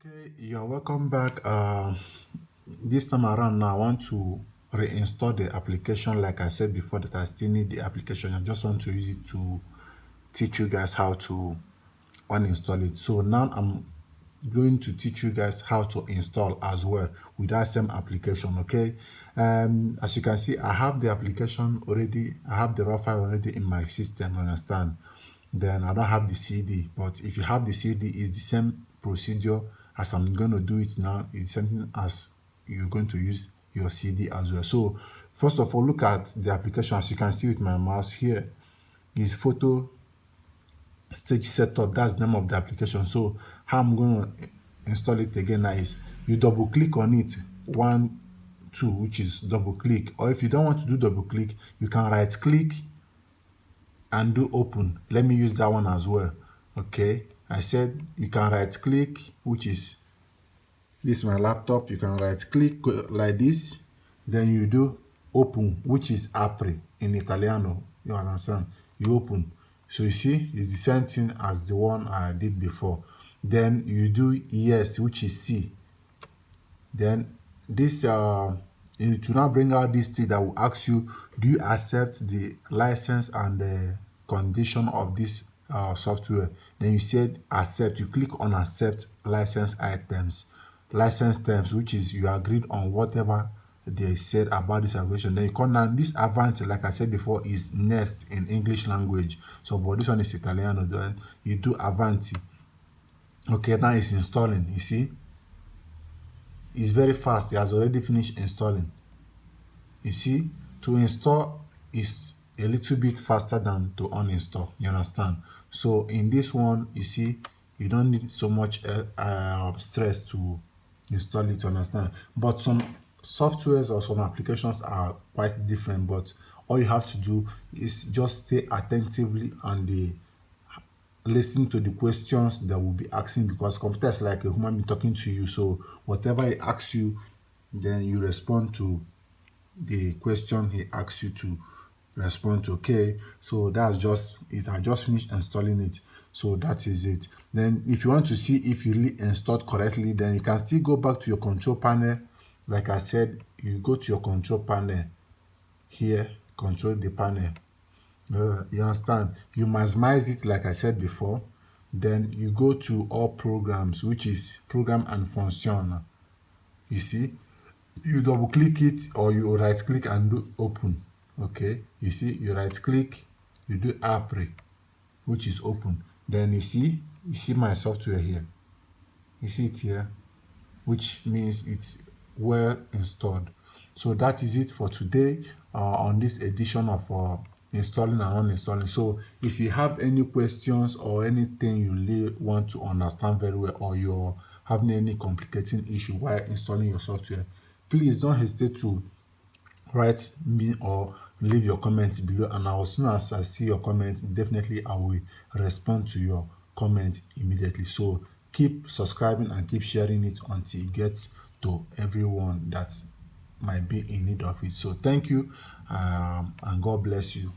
Okay, you're welcome back. This time around now, I want to reinstall the application. Like I said before, that I still need the application. I just want to use it to teach you guys how to uninstall it. So now I'm going to teach you guys how to install as well with that same application. Okay, as you can see, I have the application already. I have the raw file already in my system. Understand? Then I don't have the CD, but if you have the CD, it's the same procedure as I'm going to do it now. It's something as you're going to use your CD as well. So first of all, look at the application. As you can see with my mouse here, is photo stage setup. That's the name of the application. So how I'm going to install it again now is you double click on it, one, two, which is double click. Or if you don't want to do double click, you can right click and do open. Let me use that one as well. Okay, I said you can right click, which is this my laptop. You can right click like this, then you do open, which is apri in Italiano. You understand? You open. So you see, it's the same thing as the one I did before. Then you do yes, which is C. Then this to now bring out this thing that will ask you, do you accept the license and the condition of this software? Then you said accept. You click on accept license terms, which is you agreed on whatever they said about this application. Then you come down. This Avanti, like I said before, is next in English language. So but this one is Italiano. Then you do Avanti. Okay, now it's installing. You see, it's very fast. It has already finished installing. You see, to install is a little bit faster than to uninstall. You understand? So in this one, you see, you don't need so much stress to install it. Understand? But some softwares or some applications are quite different. But all you have to do is just stay attentively on the listen to the questions that will be asking, because computer is like a human being talking to you. So whatever he asks you, then you respond to the question he asks you to respond to. Okay, so that's just it. I just finished installing it, so that is it. Then if you want to see if you installed correctly, then you can still go back to your control panel. Like I said, you go to your control panel here, control the panel. You understand? You maximize it like I said before. Then you go to all programs, which is program and function. You see, you double click it or you right click and do open. Okay, you see, you right click, you do apri, which is open. Then you see my software here. You see it here, which means it's well installed. So that is it for today on this edition of installing and uninstalling. So if you have any questions or anything you really want to understand very well, or you're having any complicating issue while installing your software, please don't hesitate to write me or leave your comments below, and as soon as I see your comments, definitely I will respond to your comment immediately. So keep subscribing and keep sharing it until it gets to everyone that might be in need of it. So thank you, and God bless you.